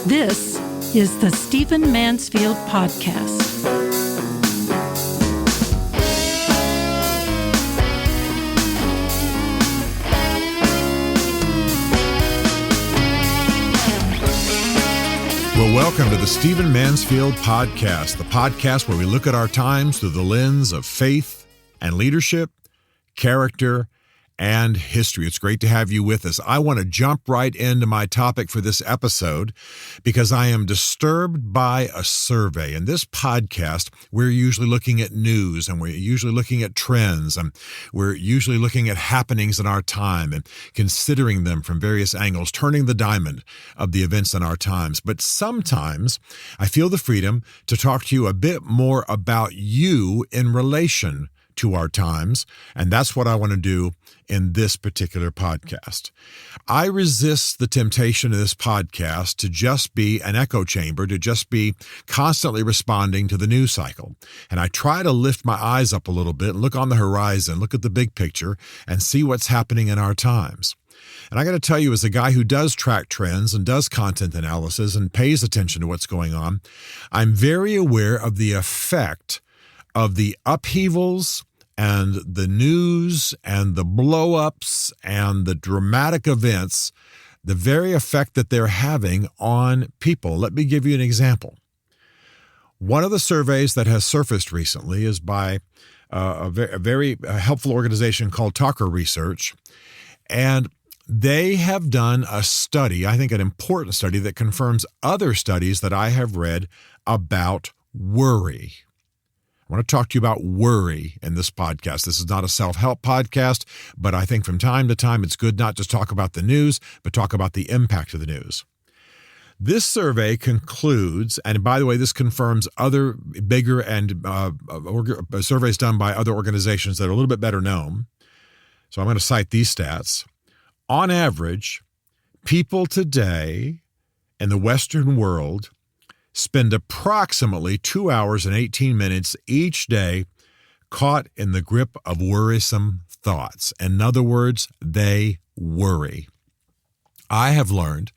This is the Stephen Mansfield Podcast. Well, welcome to the Stephen Mansfield Podcast, the podcast where we look at our times through the lens of faith and leadership, character, and history. It's great to have you with us. I want to jump right into my topic for this episode because I am disturbed by a survey. In this podcast, we're usually looking at news and we're usually looking at trends and we're usually looking at happenings in our time and considering them from various angles, turning the diamond of the events in our times. But sometimes I feel the freedom to talk to you a bit more about you in relation to our times, and that's what I want to do in this particular podcast. I resist the temptation of this podcast to just be an echo chamber, to just be constantly responding to the news cycle. And I try to lift my eyes up a little bit, look on the horizon, look at the big picture, and see what's happening in our times. And I got to tell you, as a guy who does track trends and does content analysis and pays attention to what's going on, I'm very aware of the effect of the upheavals and the news and the blow-ups and the dramatic events, the very effect that they're having on people. Let me give you an example. One of the surveys that has surfaced recently is by a very helpful organization called Talker Research, and they have done a study, I think an important study, that confirms other studies that I have read about worry. I want to talk to you about worry in this podcast. This is not a self-help podcast, but I think from time to time it's good not just talk about the news, but talk about the impact of the news. This survey concludes, and by the way, this confirms other bigger and surveys done by other organizations that are a little bit better known. So I'm going to cite these stats. On average, people today in the Western world spend approximately 2 hours and 18 minutes each day caught in the grip of worrisome thoughts. In other words, they worry. I have learned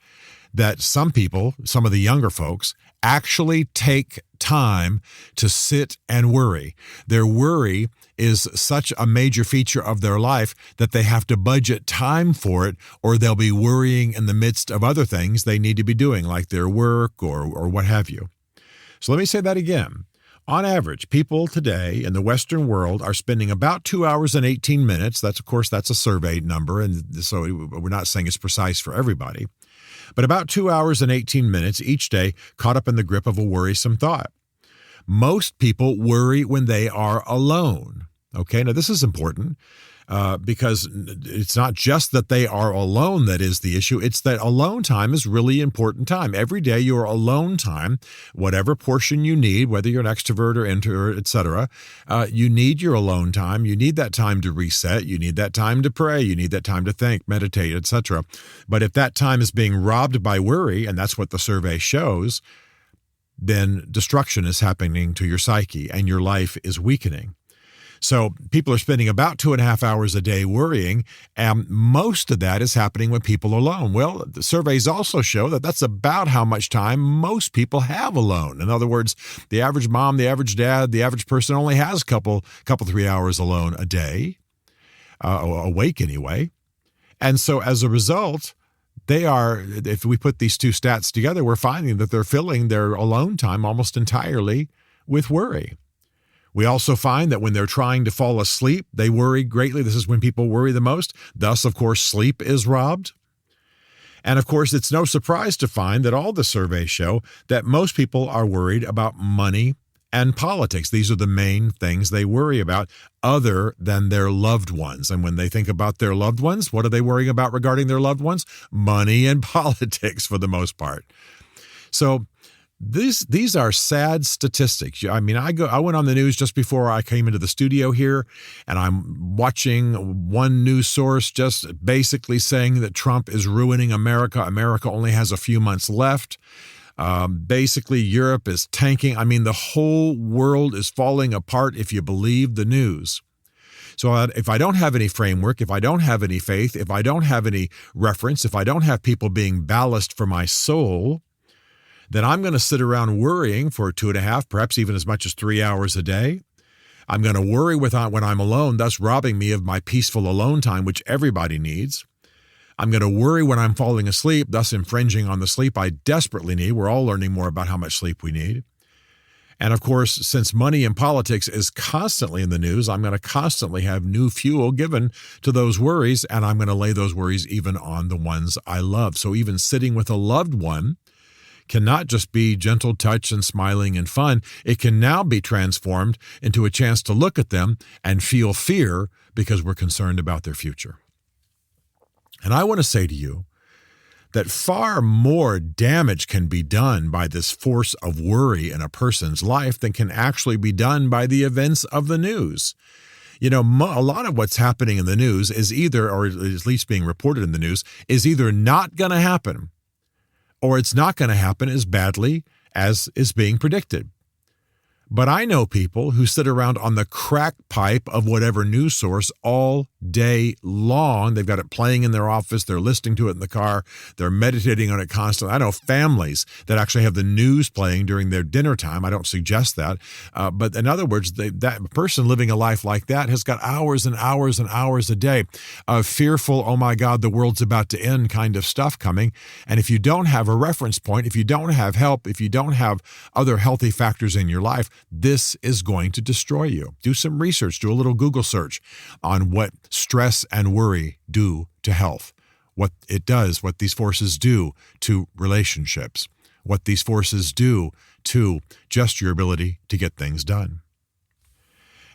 that some people, some of the younger folks, actually take time to sit and worry. Their worry is such a major feature of their life that they have to budget time for it, or they'll be worrying in the midst of other things they need to be doing, like their work or what have you. So let me say that again. On average, people today in the Western world are spending about 2 hours and 18 minutes. That's a survey number, and so we're not saying it's precise for everybody. But about 2 hours and 18 minutes each day caught up in the grip of a worrisome thought. Most people worry when they are alone. Okay, now this is important because it's not just that they are alone that is the issue. It's that alone time is really important time. Every day your alone time, whatever portion you need, whether you're an extrovert or introvert, etc., you need your alone time. You need that time to reset. You need that time to pray. You need that time to think, meditate, etc. But if that time is being robbed by worry, and that's what the survey shows, then destruction is happening to your psyche and your life is weakening. So people are spending about 2.5 hours a day worrying, and most of that is happening when people are alone. Well, the surveys also show that that's about how much time most people have alone. In other words, the average mom, the average dad, the average person only has a couple 3 hours alone a day, awake anyway. And so as a result, they are, if we put these two stats together, we're finding that they're filling their alone time almost entirely with worry. We also find that when they're trying to fall asleep, they worry greatly. This is when people worry the most. Thus, of course, sleep is robbed. And of course, it's no surprise to find that all the surveys show that most people are worried about money and politics. These are the main things they worry about other than their loved ones. And when they think about their loved ones, what are they worrying about regarding their loved ones? Money and politics for the most part. So these are sad statistics. I mean, I went on the news just before I came into the studio here, and I'm watching one news source just basically saying that Trump is ruining America. America only has a few months left. Basically, Europe is tanking. I mean, the whole world is falling apart if you believe the news. So if I don't have any framework, if I don't have any faith, if I don't have any reference, if I don't have people being ballast for my soul, then I'm going to sit around worrying for 2.5, perhaps even as much as 3 hours a day. I'm going to worry when I'm alone, thus robbing me of my peaceful alone time, which everybody needs. I'm going to worry when I'm falling asleep, thus infringing on the sleep I desperately need. We're all learning more about how much sleep we need. And of course, since money and politics is constantly in the news, I'm going to constantly have new fuel given to those worries, and I'm going to lay those worries even on the ones I love. So even sitting with a loved one cannot just be gentle touch and smiling and fun. It can now be transformed into a chance to look at them and feel fear because we're concerned about their future. And I want to say to you that far more damage can be done by this force of worry in a person's life than can actually be done by the events of the news. You know, a lot of what's happening in the news is either, or at least being reported in the news, is either not going to happen, or it's not going to happen as badly as is being predicted. But I know people who sit around on the crack pipe of whatever news source all day long. They've got it playing in their office. They're listening to it in the car. They're meditating on it constantly. I know families that actually have the news playing during their dinner time. I don't suggest that. But in other words, that person living a life like that has got hours and hours and hours a day of fearful, oh my God, the world's about to end kind of stuff coming. And if you don't have a reference point, if you don't have help, if you don't have other healthy factors in your life, this is going to destroy you. Do some research, do a little Google search on what stress and worry do to health, what it does, what these forces do to relationships, what these forces do to just your ability to get things done.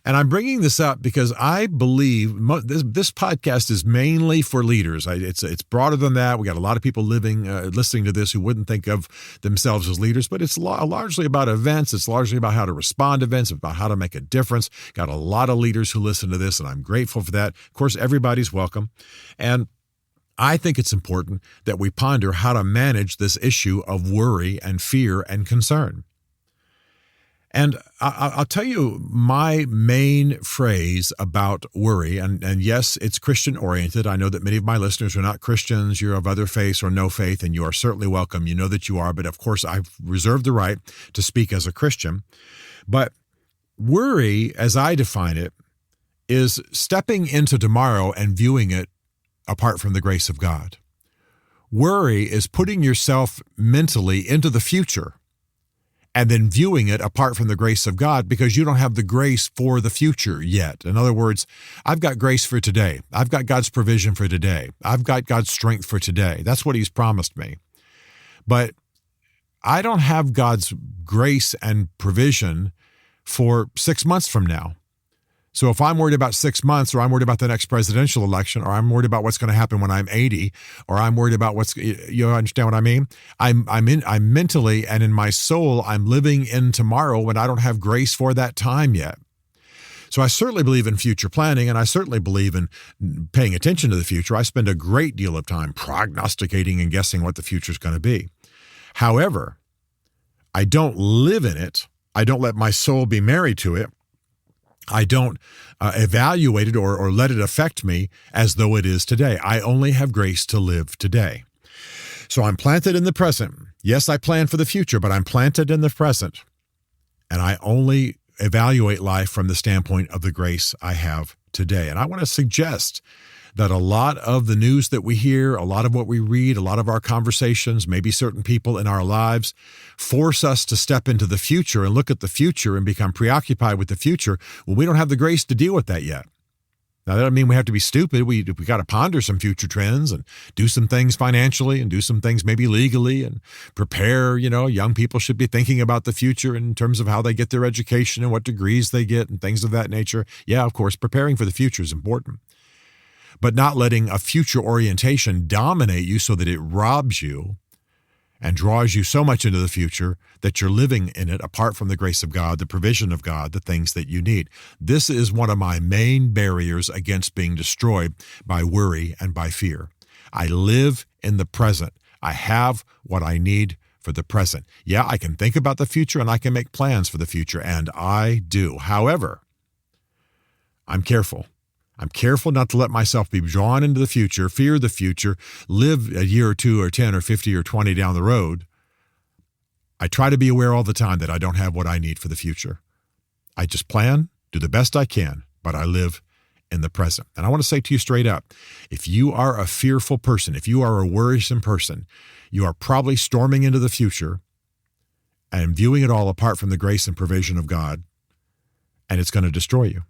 And I'm bringing this up because I believe this podcast is mainly for leaders. It's broader than that. We got a lot of people listening to this who wouldn't think of themselves as leaders, but it's largely about events. It's largely about how to respond to events, about how to make a difference. Got a lot of leaders who listen to this, and I'm grateful for that. Of course, everybody's welcome. And I think it's important that we ponder how to manage this issue of worry and fear and concern. And I'll tell you my main phrase about worry, and yes, it's Christian-oriented. I know that many of my listeners are not Christians. You're of other faiths or no faith, and you are certainly welcome. You know that you are, but of course, I've reserved the right to speak as a Christian. But worry, as I define it, is stepping into tomorrow and viewing it apart from the grace of God. Worry is putting yourself mentally into the future and then viewing it apart from the grace of God because you don't have the grace for the future yet. In other words, I've got grace for today. I've got God's provision for today. I've got God's strength for today. That's what He's promised me. But I don't have God's grace and provision for 6 months from now. So if I'm worried about 6 months, or I'm worried about the next presidential election, or I'm worried about what's going to happen when I'm 80, or I'm worried about you understand what I mean? I'm mentally and in my soul, I'm living in tomorrow when I don't have grace for that time yet. So I certainly believe in future planning, and I certainly believe in paying attention to the future. I spend a great deal of time prognosticating and guessing what the future is going to be. However, I don't live in it. I don't let my soul be married to it. I don't evaluate it or let it affect me as though it is today. I only have grace to live today. So I'm planted in the present. Yes, I plan for the future, but I'm planted in the present. And I only evaluate life from the standpoint of the grace I have today. And I want to suggest that a lot of the news that we hear, a lot of what we read, a lot of our conversations, maybe certain people in our lives force us to step into the future and look at the future and become preoccupied with the future. Well, we don't have the grace to deal with that yet. Now, that doesn't mean we have to be stupid. We got to ponder some future trends and do some things financially and do some things maybe legally and prepare. Young people should be thinking about the future in terms of how they get their education and what degrees they get and things of that nature. Yeah, of course, preparing for the future is important. But not letting a future orientation dominate you so that it robs you and draws you so much into the future that you're living in it apart from the grace of God, the provision of God, the things that you need. This is one of my main barriers against being destroyed by worry and by fear. I live in the present. I have what I need for the present. Yeah, I can think about the future and I can make plans for the future, and I do. However, I'm careful. I'm careful not to let myself be drawn into the future, fear the future, live a year or 2 or 10 or 50 or 20 down the road, I try to be aware all the time that I don't have what I need for the future. I just plan, do the best I can, but I live in the present. And I want to say to you straight up, if you are a fearful person, if you are a worrisome person, you are probably storming into the future and viewing it all apart from the grace and provision of God, and it's going to destroy you.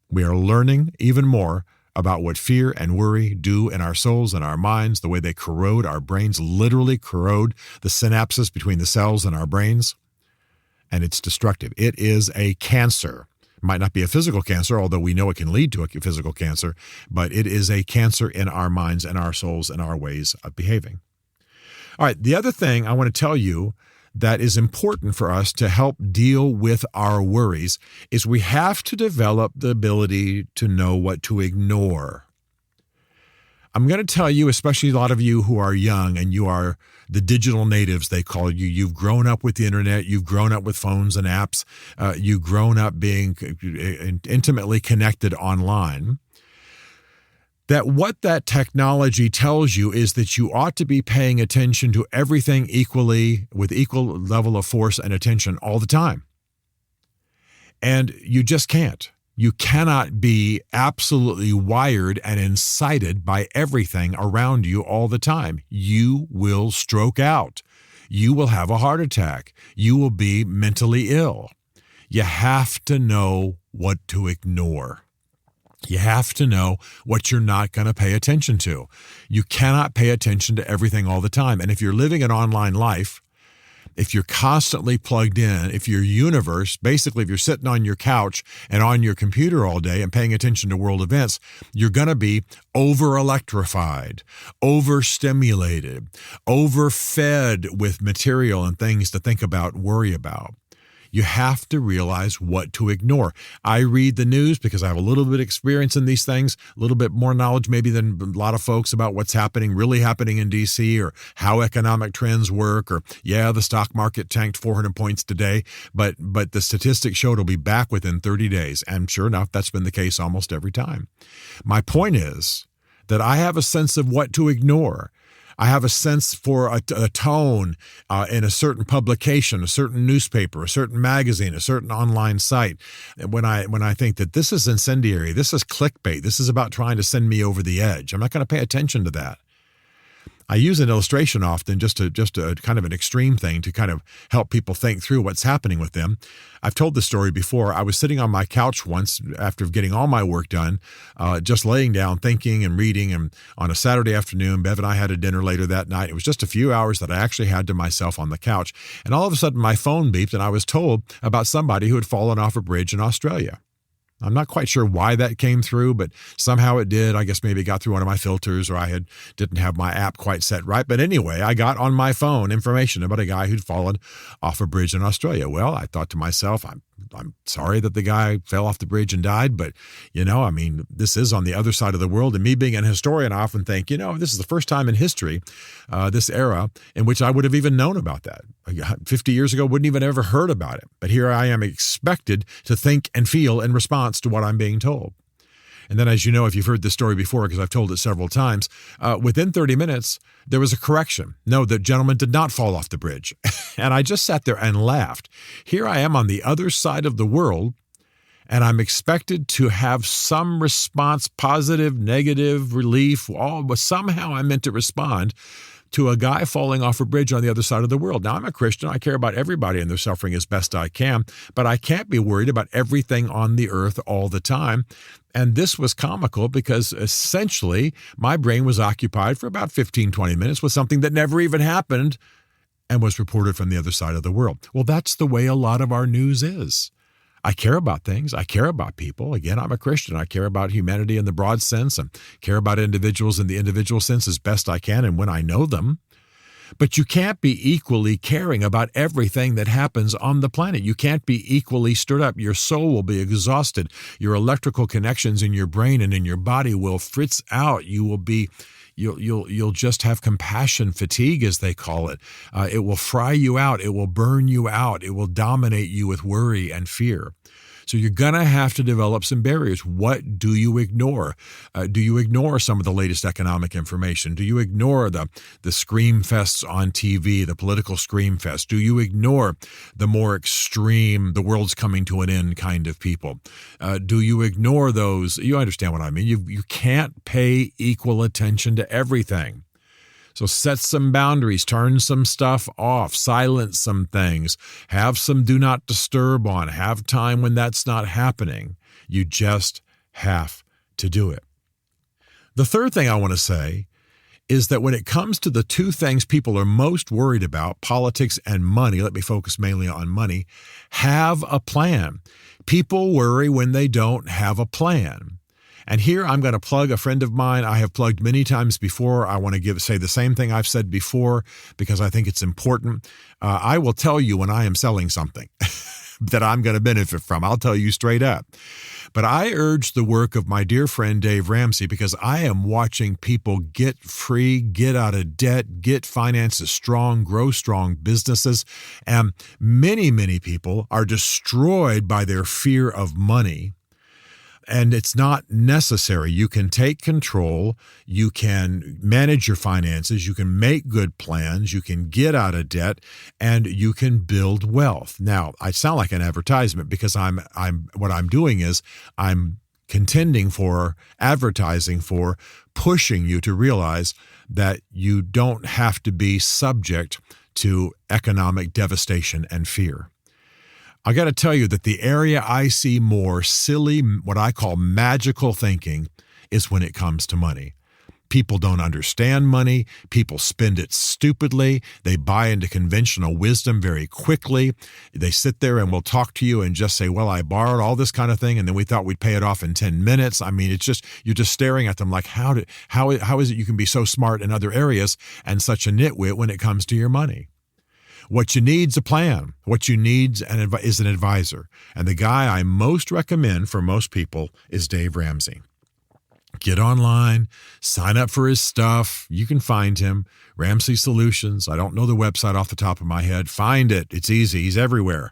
We are learning even more about what fear and worry do in our souls and our minds, the way they corrode our brains, literally corrode the synapses between the cells in our brains, and it's destructive. It is a cancer. It might not be a physical cancer, although we know it can lead to a physical cancer, but it is a cancer in our minds and our souls and our ways of behaving. All right, the other thing I want to tell you that is important for us to help deal with our worries is we have to develop the ability to know what to ignore. I'm going to tell you, especially a lot of you who are young and you are the digital natives, they call you. You've grown up with the internet. You've grown up with phones and apps. You've grown up being intimately connected online. That what that technology tells you is that you ought to be paying attention to everything equally, with equal level of force and attention all the time. And you just can't. You cannot be absolutely wired and incited by everything around you all the time. You will stroke out. You will have a heart attack. You will be mentally ill. You have to know what to ignore. You have to know what you're not going to pay attention to. You cannot pay attention to everything all the time. And if you're living an online life, if you're constantly plugged in, if your universe, basically if you're sitting on your couch and on your computer all day and paying attention to world events, you're going to be over-electrified, overstimulated, overfed with material and things to think about, worry about. You have to realize what to ignore. I read the news because I have a little bit of experience in these things, a little bit more knowledge maybe than a lot of folks about what's really happening in D.C. or how economic trends work, or, the stock market tanked 400 points today, but the statistics showed it'll be back within 30 days. And sure enough, that's been the case almost every time. My point is that I have a sense of what to ignore. I have a sense for a tone in a certain publication, a certain newspaper, a certain magazine, a certain online site. When I think that this is incendiary, this is clickbait, this is about trying to send me over the edge, I'm not going to pay attention to that. I use an illustration often, just a kind of an extreme thing to kind of help people think through what's happening with them. I've told this story before. I was sitting on my couch once after getting all my work done, just laying down, thinking and reading. And on a Saturday afternoon, Bev and I had a dinner later that night. It was just a few hours that I actually had to myself on the couch. And all of a sudden, my phone beeped, and I was told about somebody who had fallen off a bridge in Australia. I'm not quite sure why that came through, but somehow it did. I guess maybe it got through one of my filters, or I didn't have my app quite set right. But anyway, I got on my phone information about a guy who'd fallen off a bridge in Australia. Well, I thought to myself, I'm sorry that the guy fell off the bridge and died, but, this is on the other side of the world. And me being an historian, I often think, this is the first time in history, this era, in which I would have even known about that. 50 years ago, wouldn't even ever heard about it. But here I am expected to think and feel in response to what I'm being told. And then, as you know, if you've heard this story before, because I've told it several times, within 30 minutes, there was a correction. No, the gentleman did not fall off the bridge. And I just sat there and laughed. Here I am on the other side of the world, and I'm expected to have some response, positive, negative, relief. But somehow I'm meant to respond to a guy falling off a bridge on the other side of the world. Now, I'm a Christian. I care about everybody and their suffering as best I can, but I can't be worried about everything on the earth all the time. And this was comical because essentially my brain was occupied for about 15, 20 minutes with something that never even happened and was reported from the other side of the world. Well, that's the way a lot of our news is. I care about things. I care about people. Again, I'm a Christian. I care about humanity in the broad sense and care about individuals in the individual sense as best I can and when I know them. But you can't be equally caring about everything that happens on the planet. You can't be equally stirred up. Your soul will be exhausted. Your electrical connections in your brain and in your body will fritz out. You'll just have compassion fatigue, as they call it. It will fry you out. It will burn you out. It will dominate you with worry and fear. So you're going to have to develop some barriers. What do you ignore? Do you ignore some of the latest economic information? Do you ignore the scream fests on TV, the political scream fest? Do you ignore the more extreme, the world's coming to an end kind of people? Do you ignore those? You understand what I mean. You can't pay equal attention to everything. So set some boundaries, turn some stuff off, silence some things, have some do not disturb on, have time when that's not happening. You just have to do it. The third thing I want to say is that when it comes to the two things people are most worried about, politics and money, let me focus mainly on money, have a plan. People worry when they don't have a plan. And here I'm going to plug a friend of mine I have plugged many times before. I want to say the same thing I've said before because I think it's important. I will tell you when I am selling something that I'm going to benefit from. I'll tell you straight up. But I urge the work of my dear friend Dave Ramsey because I am watching people get free, get out of debt, get finances strong, grow strong businesses. And many, many people are destroyed by their fear of money. And it's not necessary. You can take control. You can manage your finances. You can make good plans. You can get out of debt, and you can build wealth. Now, I sound like an advertisement because what I'm doing is I'm contending for, advertising for, pushing you to realize that you don't have to be subject to economic devastation and fear. I got to tell you that the area I see more silly, what I call magical thinking, is when it comes to money. People don't understand money. People spend it stupidly. They buy into conventional wisdom very quickly. They sit there and will talk to you and just say, well, I borrowed all this kind of thing, and then we thought we'd pay it off in 10 minutes. I mean, it's just, you're just staring at them like, how is it you can be so smart in other areas and such a nitwit when it comes to your money? What you need is a plan. What you need is an advisor. And the guy I most recommend for most people is Dave Ramsey. Get online, sign up for his stuff. You can find him, Ramsey Solutions. I don't know the website off the top of my head. Find it. It's easy. He's everywhere.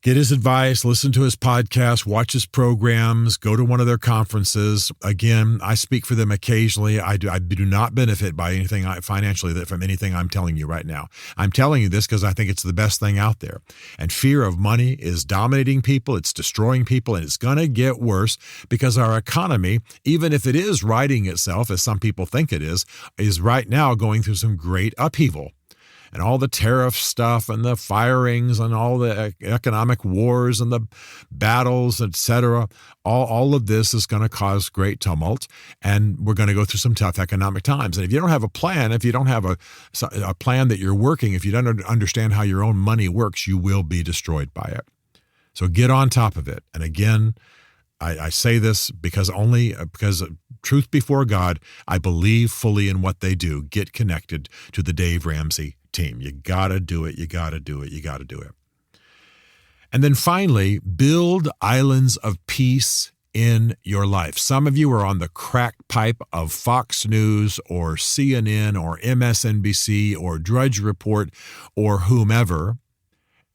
Get his advice, listen to his podcast, watch his programs, go to one of their conferences. Again, I speak for them occasionally. I do not benefit by anything financially from anything I'm telling you right now. I'm telling you this because I think it's the best thing out there. And fear of money is dominating people. It's destroying people, and it's going to get worse because our economy, even if it is righting itself, as some people think it is right now going through some great upheaval. And all the tariff stuff and the firings and all the economic wars and the battles, etc., all of this is going to cause great tumult, and we're going to go through some tough economic times. And if you don't have a plan, if you don't have a plan that you're working, if you don't understand how your own money works, you will be destroyed by it. So get on top of it. And again, I say this because truth before God, I believe fully in what they do. Get connected to the Dave Ramsey team. You got to do it. You got to do it. You got to do it. And then finally, build islands of peace in your life. Some of you are on the crack pipe of Fox News or CNN or MSNBC or Drudge Report or whomever.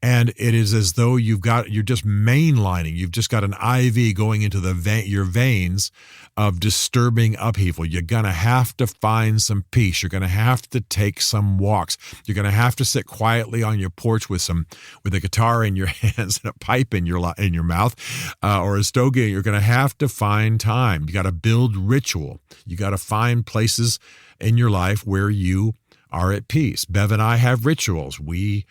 And it is as though you're just mainlining. You've just got an IV going into your veins of disturbing upheaval. You're going to have to find some peace. You're going to have to take some walks. You're going to have to sit quietly on your porch with a guitar in your hands and a pipe in your mouth, or a stogie. You're going to have to find time. You got to build ritual. You got to find places in your life where you are at peace. Bev and I have rituals. We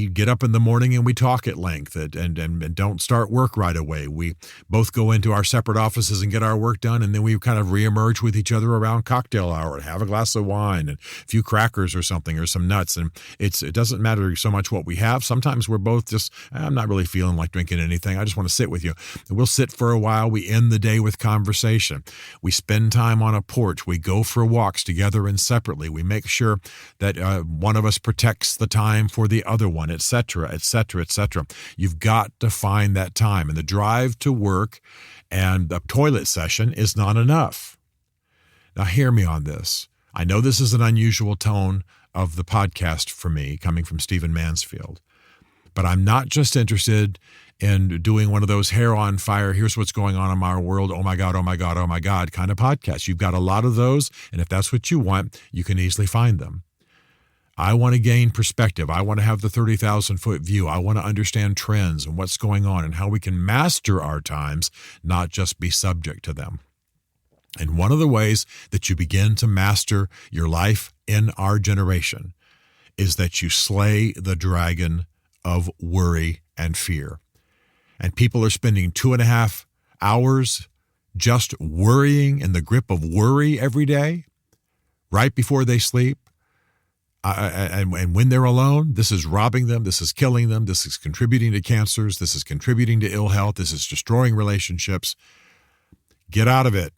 get up in the morning and we talk at length and don't start work right away. We both go into our separate offices and get our work done, and then we kind of reemerge with each other around cocktail hour and have a glass of wine and a few crackers or something or some nuts. And it doesn't matter so much what we have. Sometimes we're both just, I'm not really feeling like drinking anything. I just want to sit with you. We'll sit for a while. We end the day with conversation. We spend time on a porch. We go for walks together and separately. We make sure that one of us protects the time for the other one, et cetera, et cetera, et cetera. You've got to find that time. And the drive to work and the toilet session is not enough. Now, hear me on this. I know this is an unusual tone of the podcast for me, coming from Stephen Mansfield. But I'm not just interested in doing one of those hair on fire, here's what's going on in our world, oh my God, oh my God, oh my God kind of podcasts. You've got a lot of those, and if that's what you want, you can easily find them. I want to gain perspective. I want to have the 30,000-foot view. I want to understand trends and what's going on and how we can master our times, not just be subject to them. And one of the ways that you begin to master your life in our generation is that you slay the dragon of worry and fear. And people are spending 2.5 hours just worrying, in the grip of worry every day, right before they sleep. And when they're alone, this is robbing them, this is killing them, this is contributing to cancers, this is contributing to ill health, this is destroying relationships. Get out of it.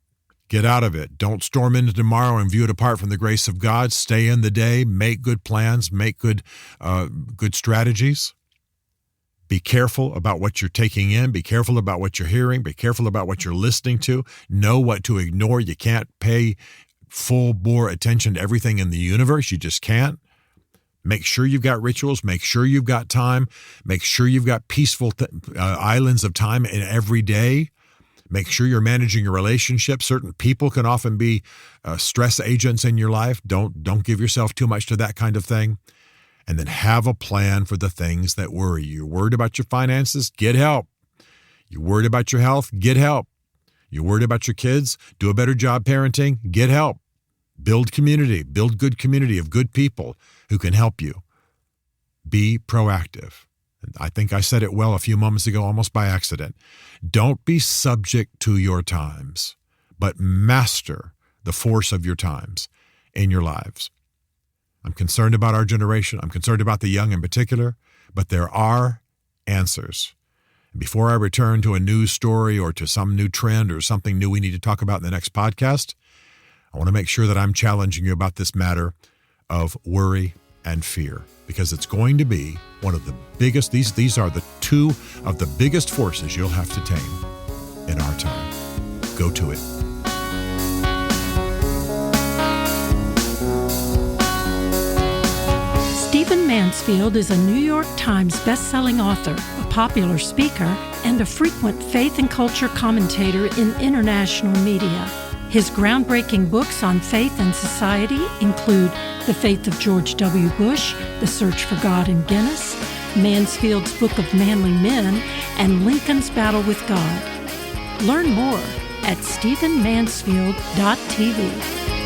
Get out of it. Don't storm into tomorrow and view it apart from the grace of God. Stay in the day, make good plans, make good strategies. Be careful about what you're taking in. Be careful about what you're hearing. Be careful about what you're listening to. Know what to ignore. You can't pay full-bore attention to everything in the universe. You just can't. Make sure you've got rituals. Make sure you've got time. Make sure you've got peaceful islands of time in every day. Make sure you're managing your relationships. Certain people can often be stress agents in your life. Don't give yourself too much to that kind of thing. And then have a plan for the things that worry you. You're worried about your finances? Get help. You're worried about your health? Get help. You're worried about your kids? Do a better job parenting? Get help. Build community. Build good community of good people who can help you. Be proactive. I think I said it well a few moments ago, almost by accident. Don't be subject to your times, but master the force of your times in your lives. I'm concerned about our generation. I'm concerned about the young in particular, but there are answers. Before I return to a news story or to some new trend or something new we need to talk about in the next podcast, I want to make sure that I'm challenging you about this matter of worry and fear, because it's going to be one of the biggest, these are the two of the biggest forces you'll have to tame in our time. Go to it. Stephen Mansfield is a New York Times best-selling author, a popular speaker, and a frequent faith and culture commentator in international media. His groundbreaking books on faith and society include The Faith of George W. Bush, The Search for God in Guinness, Mansfield's Book of Manly Men, and Lincoln's Battle with God. Learn more at stephenmansfield.tv.